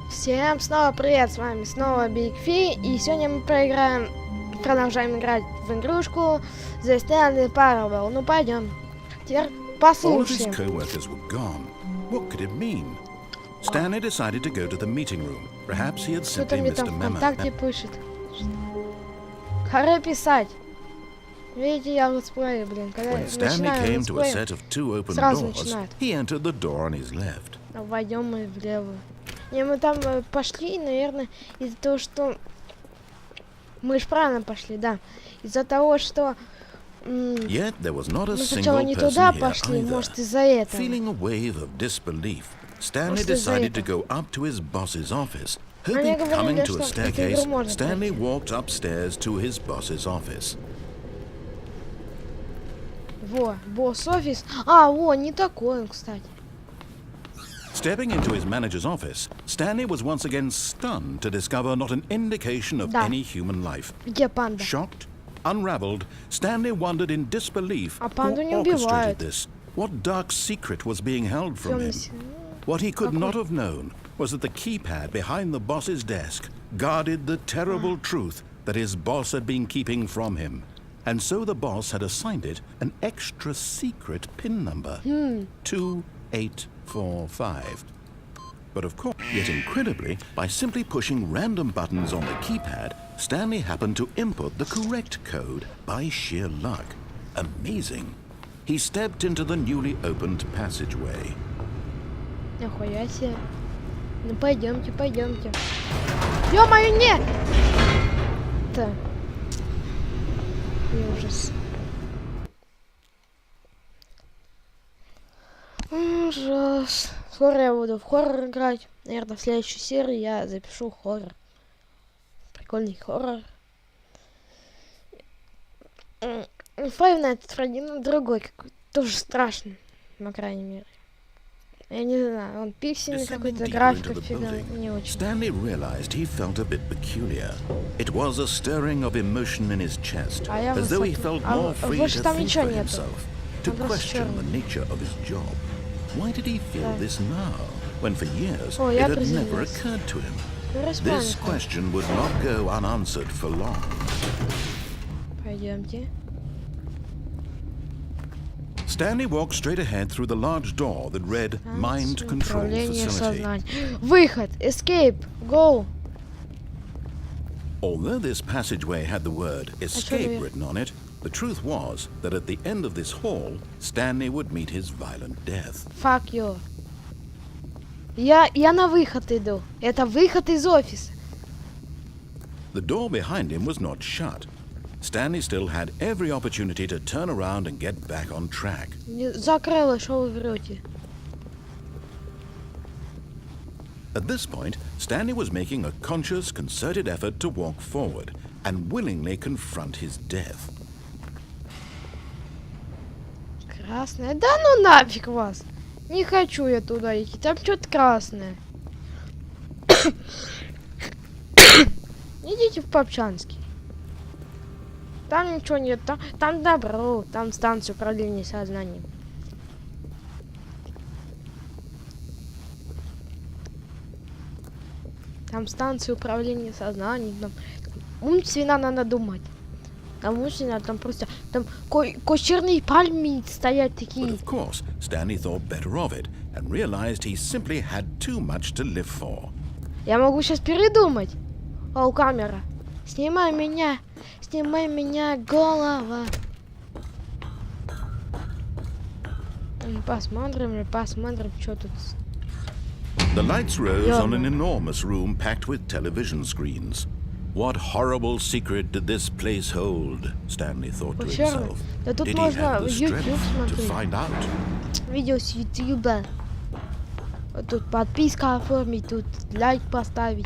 Всем снова привет, с вами снова Big Fi, и сегодня мы продолжаем играть в игрушку The Stanle Parabel. Ну пойдем, теперь послушаем. Stanley decided to go to the meeting room. Perhaps he had Кто-то simply мне missed там a в memo. ВКонтакте пишет. Харе писать. Видите, я летсплею, блин, когда When Stanley начинаю came to a летсплей, set of two open сразу doors, начинает. he entered the door on his left. Войдем мы в левую. Не, мы там пошли, наверное, из-за того, что... Мы же правильно пошли, да. Из-за того, что... Yet there was not a Мы сначала single не person туда here пошли, either. может, из-за этого. Feeling a wave of disbelief, Stanley Может, из-за decided to этого. go up to his boss's office. Они Hoping coming говорили, to a что эту staircase, игру можно Stanley пройти. walked upstairs to his boss's office. Во, босс-офис. А, во, не такой он, кстати. Stepping into his manager's office, Stanley was once again stunned to discover not an indication of Да. any human life. Где панда? Shocked, unraveled, Stanley wondered in disbelief А who панду не orchestrated убивают. this. What dark secret was being held from him? Темный What he could Какой? not have known was that the keypad behind the boss's desk guarded the terrible truth that his boss had been keeping from him. And so the boss had assigned it an extra secret PIN number. 2845. But of course, yet incredibly, by simply pushing random buttons on the keypad, Stanley happened to input the correct code by sheer luck. Amazing. He stepped into the newly opened passageway. Нихуя себе. Ну пойдемте, пойдемте. Ё-моё, не! Это... Ужас. Ужас. Скоро я буду в хоррор играть. Наверное, в следующей серии я запишу хоррор. Прикольный хоррор. Five Nights at Freddy's, другой какой-то. Тоже страшный. По крайней мере. Я не знаю, он пиксельный Descending какой-то, deeper графика into the фига building, не очень. Stanley realized he felt a bit peculiar. It was a stirring of emotion in his chest, А я as though he высокий. felt А more free выше to там think ничего for нету. himself, to Там просто question the черный. nature of his job. Why did he feel Да. this now, when for years О, it я had never приземлился. occurred to him? Респаун. This question would not go unanswered for long. Пойдемте. Stanley walked straight ahead through the large door that read Mind Control Управление Facility. сознанием. Выход! Escape! Go! Although this passageway had the word escape Actually- written on it, the truth was that at the end of this hall, Stanley would meet his violent death. Fuck you. Я на выход иду. Это выход из офиса. The door behind him was not shut. Stanley still had every opportunity to turn around and get back on track. Не закрыло, что вы врете. At this point, Stanley was making a conscious, concerted effort to walk forward and willingly confront his death. Красное? Да ну нафиг вас. Не хочу я туда идти. Там что-то красное. Идите в Попчанский. Там ничего нет. Там добро. Там станция управления сознанием. Там станция управления сознанием. Там умственно надо думать. Там умственно, там просто... Там кочерные пальмы стоят But такие. of course, Stanley thought better of it and realized he simply had too much to live for. Я могу сейчас передумать. О, камера. Снимай меня, голова. Посмотрим, что тут. The lights rose Yeah, on an man. enormous room packed with television screens. What horrible secret did this place hold? Stanley thought to Черный. himself. Да тут Did he можно have the YouTube strength to смотреть. find out? Видео с YouTube. Вот тут подписка оформить, тут лайк поставить.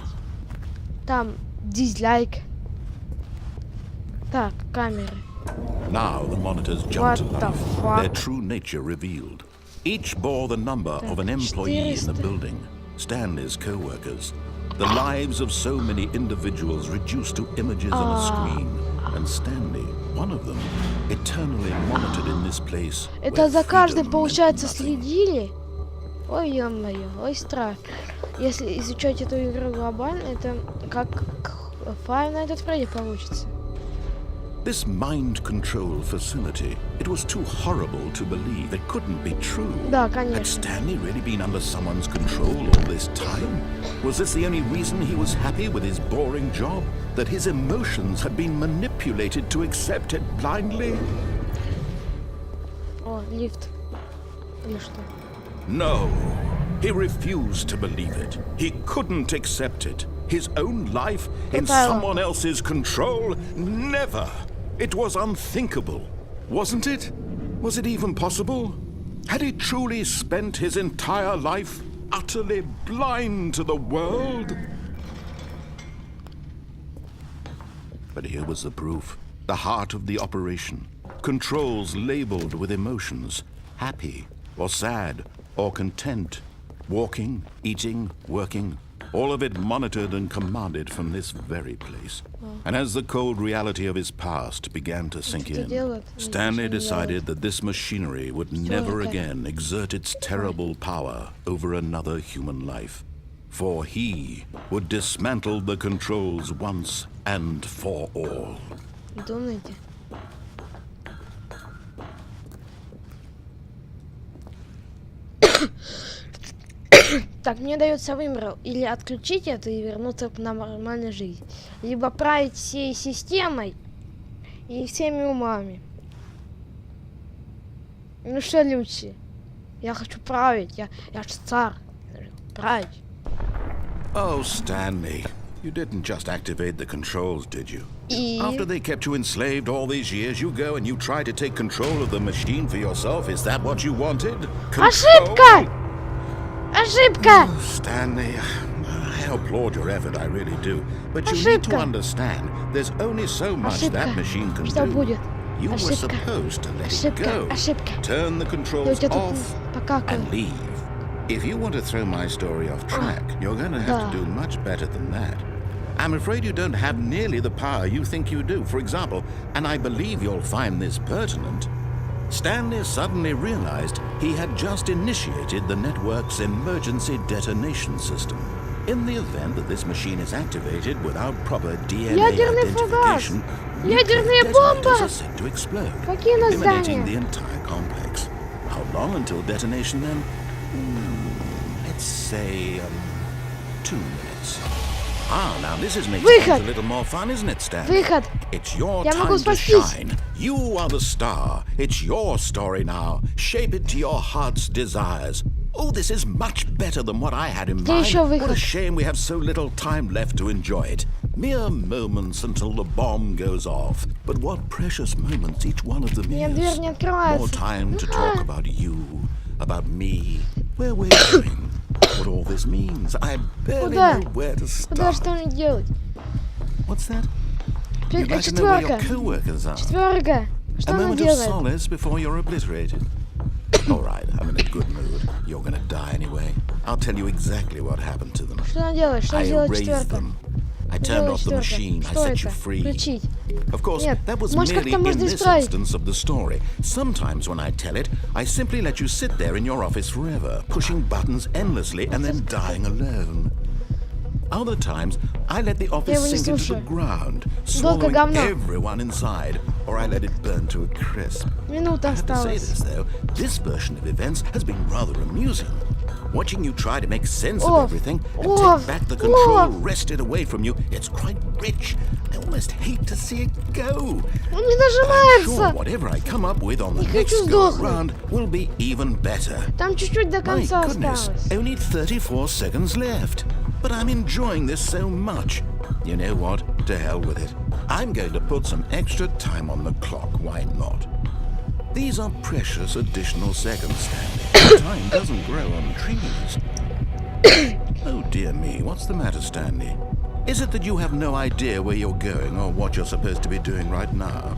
Там дизлайк. Так, камеры. Now the monitors jumped to What the life, fuck? their true nature revealed. Each bore the number of an employee in the 400. building, Stanley's co-workers. The lives of so many individuals reduced to images on a screen, and Stanley, one of them, eternally monitored in this place. Это where за каждым, freedom meant получается, nothing. следили? Ой, ё-моё, ой, страх. Если изучать эту игру глобально, это как Five Nights at Freddy получится. This mind control facility, it was too horrible to believe. It couldn't be true. Да, Had конечно. Stanley really been under someone's control all this time? Was this the only reason he was happy with his boring job? That his emotions had been manipulated to accept it blindly? О, лифт. Или что? No. He refused to believe it. He couldn't accept it. His own life in someone else's control? Never. It was unthinkable. Wasn't it? Was it even possible? Had he truly spent his entire life utterly blind to the world? But here was the proof. The heart of the operation. Controls labeled with emotions. Happy or sad or content. Walking, eating, working. All of it monitored and commanded from this very place. And as the cold reality of his past began to sink in, Stanley decided that this machinery would never again exert its terrible power over another human life. For he would dismantle the controls once and for all. Думаете? Так, мне дается выбор или отключить это и вернуться к нормальной жизни, либо править всей системой и всеми умами. Ну что лучше? Я хочу править, я ж царь. Править. Oh, Stanley, you didn't just activate the controls, did you? After they kept you enslaved all these years, you go and you try to take control of the machine for yourself. Is that what you wanted? Ошибка! Ошибка! Oh, Stanley, I applaud your effort, I really do. But you need to understand, there's only so much that machine can Что do. будет? You were Ошибка. supposed to let it Ошибка, go. ошибка. Turn the Я у controls тебя off тут покакаю. and leave. If you want to throw my story off track, you're going to have to do much better than that. I'm afraid you don't have nearly the power you think you do. For example, and I believe you'll find this pertinent, Stanley suddenly realized he had just initiated the network's emergency detonation system. In the event that this machine is activated without proper DNA Ядерный фугас! identification, Ядерная nuclear bомba! detonators are said to explode, Покинуть eliminating здание. the entire complex. How long until detonation then? Let's say 2 minutes. Ah, now this is making Выход! things a little more fun, isn't it, Stan? Выход! It's your Я могу time to спастись. shine. You are the star. It's your story now. Shape it to your heart's desires. Oh, this is much better than what I had in Где mind. еще What a выход? shame we have so little time left to enjoy it. Mere moments until the bomb goes off. But what precious moments each one of them Нет, дверь is. не More открывается. time to talk about you, about me, where we're going, what all this means. I barely Куда? know where to Куда, start. что мне делать? What's that? You'd like to know where your Четверка. co-workers are. Четверка. Что A она moment of делает? solace before you're obliterated. All right, I'm in a good mood. You're gonna die anyway. I'll tell you exactly what happened to them. Что она делает? Что I делает erased четверка? them. I Что turned делает off the четверка? machine. I Что set you это? free. Включить. Of course, Нет, that was может, merely как-то in можно this исправить. instance of the story. Sometimes when I tell it, I simply let you sit there in your office forever, pushing buttons endlessly and then dying alone. Other times, I let the office его не sink into the слушаю. ground, Долго swallowing говно. everyone inside, or I let it burn to a crisp. Минута I have to say осталась. this, though, this version of events has been rather amusing. Watching you try to make sense of Off. everything and Off. take back the control Off. wrested away from you, it's quite rich. I almost hate to see it go. Он не I'm sure нажимается. whatever I come up with on the Не хочу next go сдохнуть. around will be even better. Там чуть-чуть до My конца goodness, осталось. only 34 seconds left. But I'm enjoying this so much. You know what? To hell with it. I'm going to put some extra time on the clock. Why not? These are precious additional seconds, Stanley. Time doesn't grow on trees. Oh dear me, what's the matter, Stanley? Is it that you have no idea where you're going or what you're supposed to be doing right now?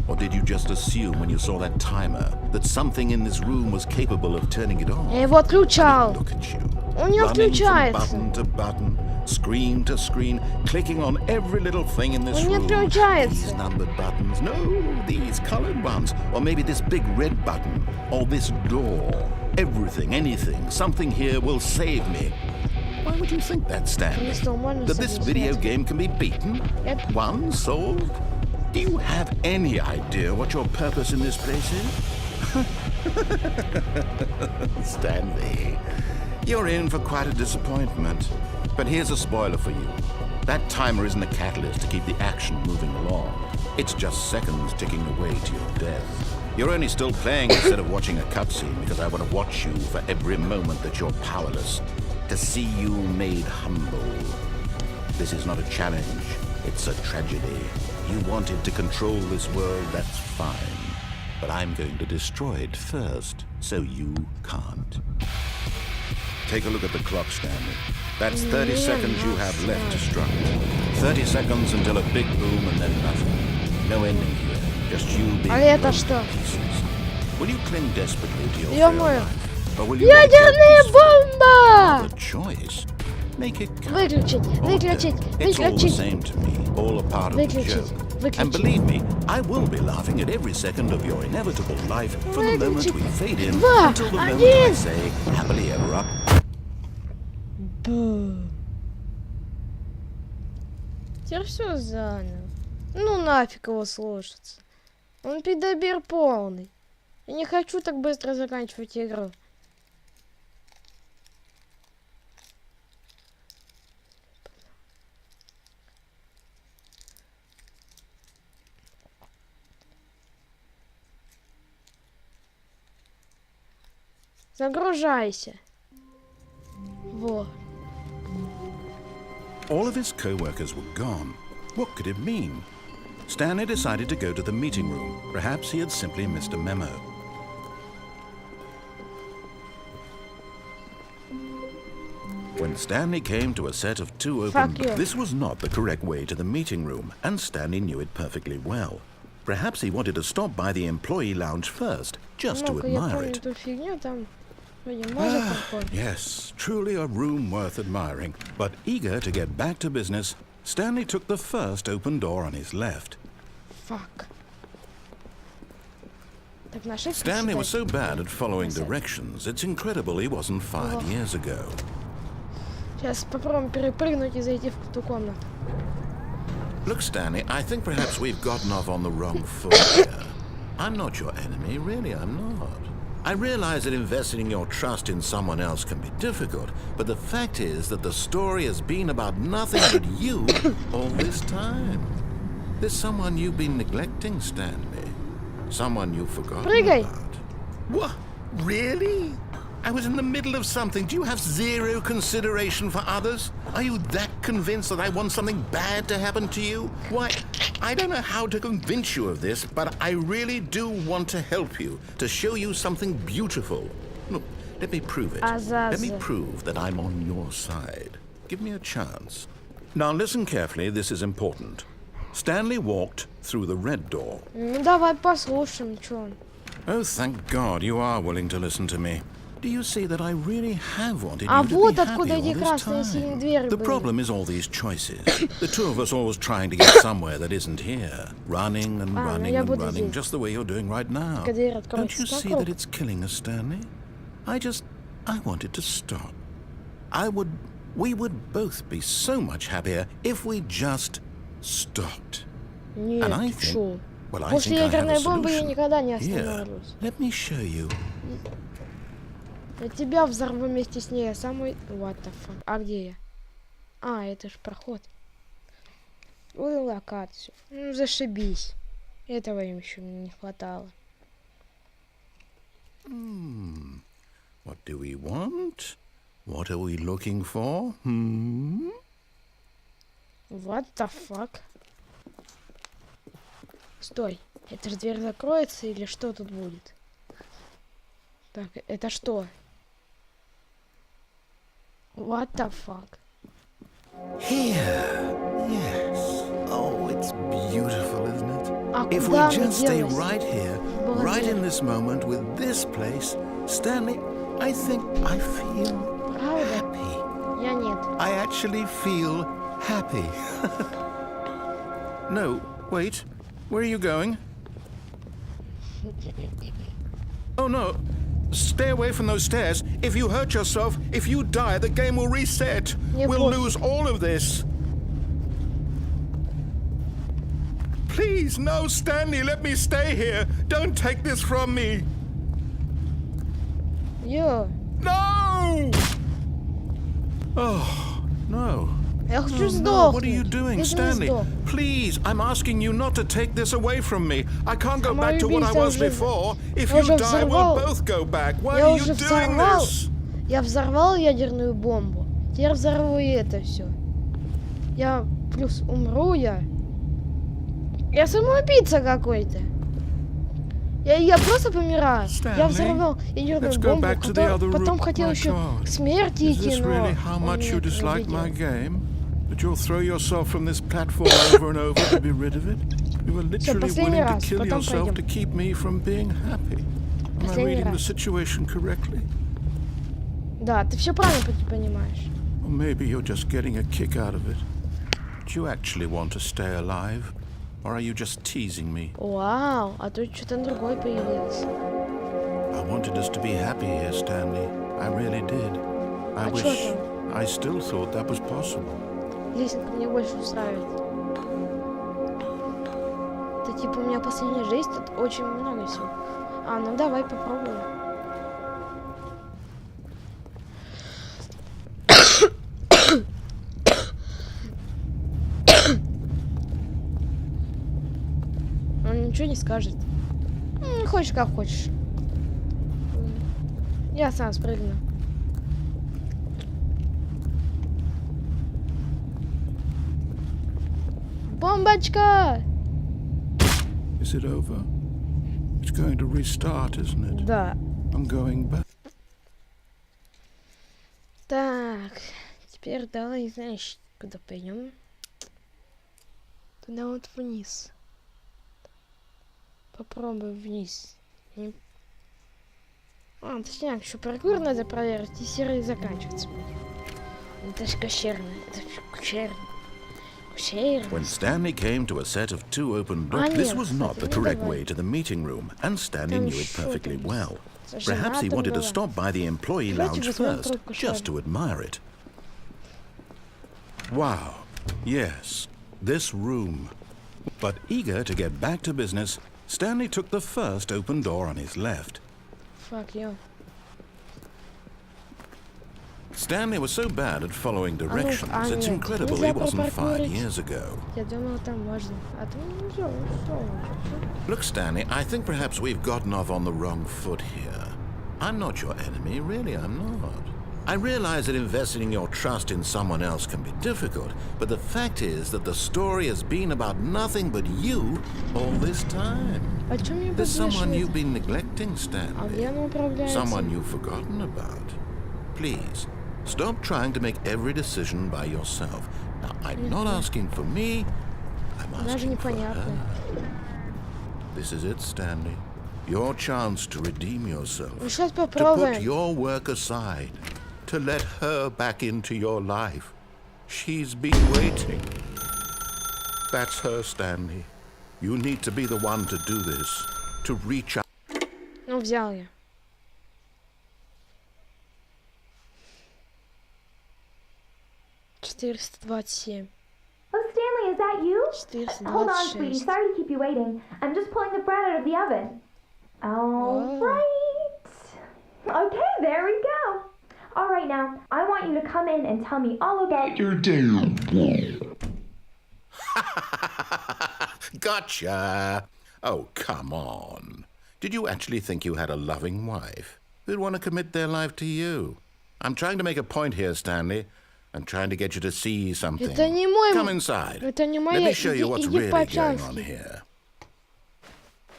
Or did you just assume when you saw that timer that something in this room was capable of turning it on? Я его отключал. Look at you. Он не Running from отключается. button to button, screen to screen, clicking on every little thing in this Он не room. отключается. These numbered buttons, no, these colored ones, or maybe this big red button, or this door. everything, anything, something here will save me. Why would you think that, Stanley? That this video game can be beaten? Yep. Won? Solved? Do you have any idea what your purpose in this place is? Stanley, you're in for quite a disappointment. But here's a spoiler for you. That timer isn't a catalyst to keep the action moving along. It's just seconds ticking away to your death. You're only still playing instead of watching a cutscene because I want to watch you for every moment that you're powerless. To see you made humble. This is not a challenge. It's a tragedy. You wanted to control this world, that's fine. But I'm going to destroy it first, so you can't. Take a look at the clock, Stanley. That's 30 seconds you have left to strike. 30 seconds until a big boom and then nothing. No ending here. Just you being pieces. Will you cling desperately to your failed life? Or will you Ядерная бомба! the choice? Make it count. Выключить, выключить, It's all the выключить. same to me, all a part of the Выключить, joke. And выключить. believe me, I will be laughing at every second of your inevitable life from the moment we fade in Два, until the moment один. I say happily ever up. Бум. Теперь все заново. Ну нафиг его слушаться. Он пидобир полный. Я не хочу так быстро заканчивать игру. Загружайся. Во. All of his co-workers were gone. What could it mean? Stanley decided to go to the meeting room. Perhaps he had simply missed a memo. When Stanley came to a set of two open... Fuck you. This was not the correct way to the meeting room, and Stanley knew it perfectly well. Perhaps he wanted to stop by the employee lounge first, just to Ну-ка, я admire помню it. эту фигню, там вроде мозг такой. Yes, truly a room worth admiring. But eager to get back to business, Stanley took the first open door on his left. Fuck. Так, на ошибки Stanley was so считать. bad at following directions, it's incredible he wasn't fired years ago. Сейчас попробуем перепрыгнуть и зайти в ту комнату. Look, Stanley, I think perhaps we've gotten off on the wrong foot here. I'm not your enemy, really, I'm not. I realize that investing your trust in someone else can be difficult, but the fact is that the story has been about nothing but you all this time. There's someone you've been neglecting, Stanley. Someone you've forgotten Прыгай. about. What? Really? I was in the middle of something. Do you have zero consideration for others? Are you that convinced that I want something bad to happen to you? Why, I don't know how to convince you of this, but I really do want to help you, to show you something beautiful. Look, let me prove it. Let me prove that I'm on your side. Give me a chance. Now listen carefully, this is important. Stanley walked through the red door. Ну давай послушаем, чё он. Oh, thank God you are willing to listen to me. Do you see that I really have wanted А you to вот be happy откуда all эти this красные синие time? двери The были. problem is all these choices. The two of us always trying to get somewhere that isn't here. Running and Ah, running я and буду running, здесь. just the way you're doing right now. Когда дверь Don't откроется you see вокруг. that it's killing us, Stanley? I wanted to stop. We would both be so much happier if we just stopped. Нет, And I ты think, чё? well, I После think I have a ядерной бомбы я solution. никогда не Here, остановлюсь. let me show you. Я тебя взорву вместе с ней, а самый... What the fuck? А где я? А, это ж проход. Локацию. Ну, зашибись. Этого им еще не хватало. What do we want? What are we looking for? What the fuck? Стой. Эта же дверь закроется или что тут будет? Так, это что? What the fuck? Here. Yes. Oh, it's beautiful, isn't it? А If we куда мы just stay делись? right here, Было right in верно. this moment with this place, Stanley, I think I feel Правда? happy. Я нет. I actually feel happy. No, wait. Where are you going? Oh, no. Stay away from those stairs. If you hurt yourself, if you die, the game will reset. We'll lose all of this. Please, no, Stanley, let me stay here. Don't take this from me. Йо. No! Oh, no. Я хочу No, сдохнуть. what are you doing, Я не Stanley? сдох. Please, I'm asking you not to take this away from me. I can't go back моя to what I убийца was уже- before. If я you уже die, we'll взорвал. both go back. Why Я are you уже doing взорвал. this? Я взорвал ядерную бомбу. Теперь взорву и это все. Я плюс умру я. Я самоубийца какой-то. Я просто помираю. Я Stanley, взорвал ядерную let's go бомбу, back to the other потом room. хотел My еще God. к смерти Is идти, this но really how он much меня you dislike my победил. game? That you'll throw yourself from this platform over and over to be rid of it? You were literally последний willing to раз, kill потом yourself пойдем. to keep me from being happy. Am I Последний reading the раз. situation correctly? Да, ты все правильно понимаешь. Or maybe you're just getting a kick out of it. Do you actually want to stay alive? Or are you just teasing me? Вау, а тут что-то другое появилось. I wanted us to be happy here, Stanley. I really did. I А wish чё там? I still thought that was possible. Лестница мне больше устраивает. Это типа у меня последняя жизнь, тут очень много всего. А, ну давай попробуем. Он ничего не скажет. Хочешь как хочешь. Я сам спрыгну. Бомбочка! Is it over? It's going to restart, isn't it? Да. I'm going back. Так, теперь давай, знаешь, куда пойдем? Туда вот вниз. Попробуй вниз. А, точнее, еще паркур надо проверить, и серый заканчивается. Это ж кошерно, это ж кошерно. When Stanley came to a set of two open doors, this was not the correct way to the meeting room, and Stanley knew it perfectly well. Perhaps he wanted to stop by the employee lounge first, just to admire it. Wow, yes, this room. But eager to get back to business, Stanley took the first open door on his left. Fuck you. Stanley was so bad at following directions, it's incredible he wasn't 5 years ago. Я думал, там можно. А там нельзя, Look, Stanley, I think perhaps we've gotten off on the wrong foot here. I'm not your enemy, really, I'm not. I realize that investing your trust in someone else can be difficult, but the fact is that the story has been about nothing but you all this time. There's someone you've been neglecting, Stanley. Someone you've forgotten about. Please, stop trying to make every decision by yourself. Now, I'm not asking for me, I'm asking for her. This is it, Stanley. Your chance to redeem yourself. To put your work aside. To let her back into your life. She's been waiting. That's her, Stanley. You need to be the one to do this. To reach out. Ну, взял я. $427. Oh, Stanley, is that you? 426. Hold on, sweetie. Sorry to keep you waiting. I'm just pulling the bread out of the oven. All right. Okay, there we go. All right, now, I want you to come in and tell me all about your day. Gotcha. Oh, come on. Did you actually think you had a loving wife who'd want to commit their life to you? I'm trying to make a point here, Stanley. I'm trying to get you to see something. Это не мой... Come inside. Это не Let моя... me show you what's really going on по-чански. here.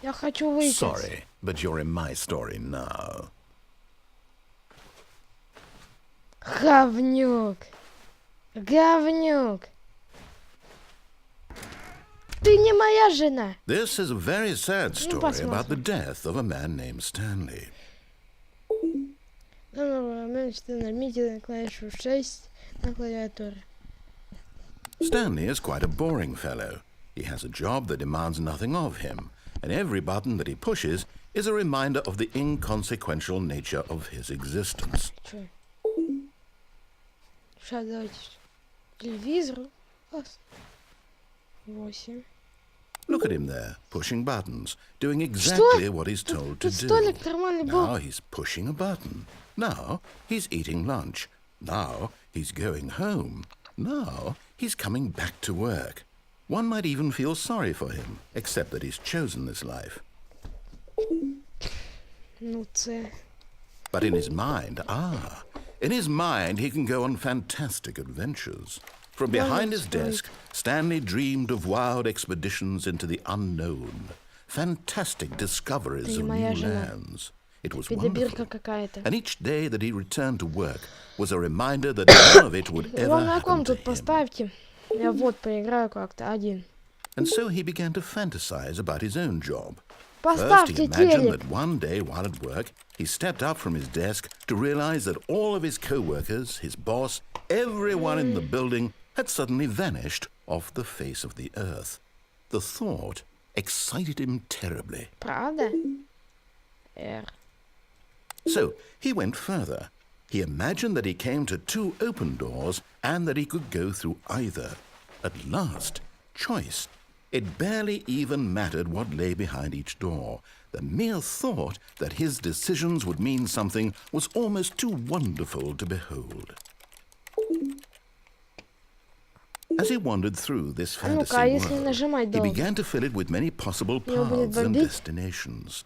Я хочу выйти. Sorry, but you're in my story now. Говнюк. Говнюк. Ты не моя жена. This is a very sad story about the death of a man named Stanley. Нажмите на клавишу 6 на клавиатуре. Stanley is quite a boring fellow. He has a job that demands nothing of him, and every button that he pushes is a reminder of the inconsequential nature of his existence. Чё? Сейчас давайте телевизору. 8. Look at him there, pushing buttons, doing exactly what he's told to Тут do. столик нормальный был. Now he's pushing a button. Now he's eating lunch. Now he's going home. Now he's coming back to work. One might even feel sorry for him, except that he's chosen this life. Ну, це. But in his mind, he can go on fantastic adventures. From behind his desk, Stanley dreamed of wild expeditions into the unknown, fantastic discoveries of new lands. It was wonderful. And each day that he returned to work was a reminder that none of it would ever happen to him. Поставьте. Я вот поиграю как-то один. And so he began to fantasize about his own job. First, he Поставьте imagined телек. that one day while at work, he stepped up from his desk to realize that all of his co-workers, his boss, everyone in the building had suddenly vanished off the face of the earth. The thought excited him terribly. Правда? So he went further. He imagined that he came to 2 open doors and that he could go through either. At last, choice. It barely even mattered what lay behind each door. The mere thought that his decisions would mean something was almost too wonderful to behold. As he wandered through this fantasy world, he began to fill it with many possible paths and destinations.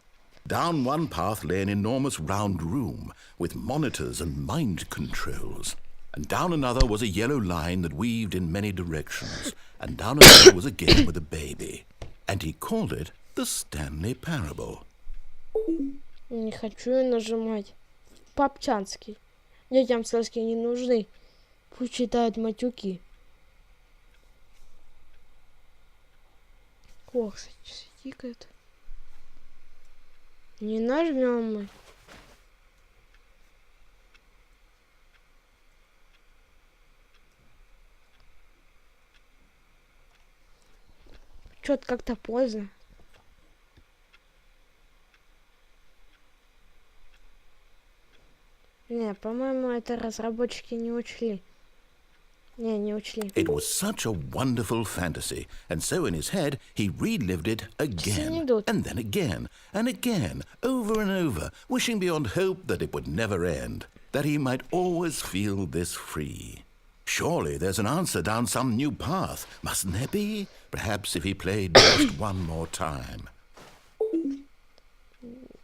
Down one path lay an enormous round room with monitors and mind controls. And down another was a yellow line that weaved in many directions. And down another was a game with a baby. And he called it the Stanley Parabel. Не хочу я нажимать. Папчанский. Детям сказки не нужны. Пусть читают матюки. О, кстати, тикает. Не нажмем мы. Чё-то как-то поздно. Не, по-моему, это разработчики не учли. Не учли. It was such a wonderful fantasy, and so in his head he relived it again, and then again, and again, over and over, wishing beyond hope that it would never end, that he might always feel this free. Surely there's an answer down some new path, mustn't there be? Perhaps if he played just one more time.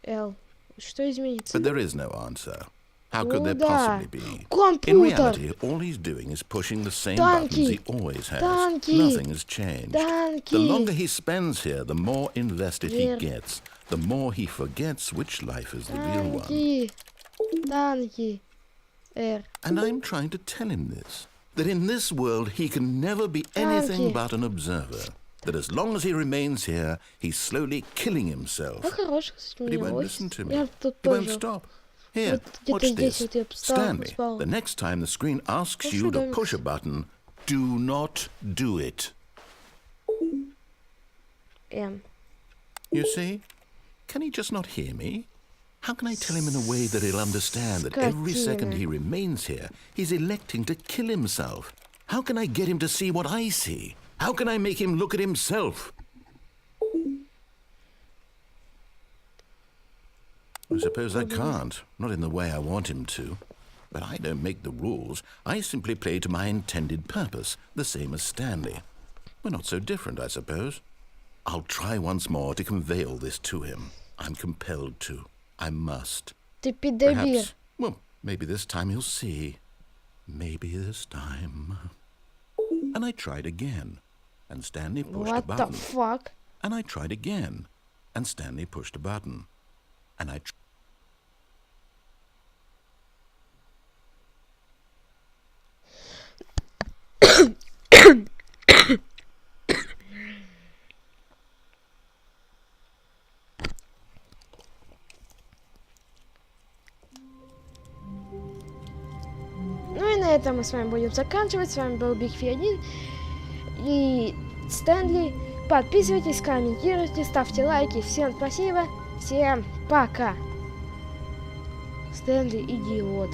Что изменится? But there is no answer. How could there possibly be? Компьютер! In reality, all he's doing is pushing the same buttons he always has. Nothing has changed. The longer he spends here, the more invested he gets. The more he forgets which life is the real one. And I'm trying to tell him this. That in this world he can never be anything but an observer. That as long as he remains here, he's slowly killing himself. But he won't listen to me. He won't stop. Here, watch this. Stanley, the next time the screen asks you to push a button, do not do it. You see? Can he just not hear me? How can I tell him in a way that he'll understand that every second he remains here, he's electing to kill himself? How can I get him to see what I see? How can I make him look at himself? I suppose I can't, not in the way I want him to. But I don't make the rules. I simply play to my intended purpose, the same as Stanley. We're not so different, I suppose. I'll try once more to convey all this to him. I'm compelled to. I must. Perhaps, well, maybe this time he'll see. Maybe this time. And I tried again, and Stanley pushed a button. What the fuck? And I tried again, and Stanley pushed a button. And I Ну и на этом мы с вами будем заканчивать. С вами был BigFi1 и Stanley. Подписывайтесь, комментируйте, ставьте лайки. Всем спасибо. Всем пока. Стэнли идиот.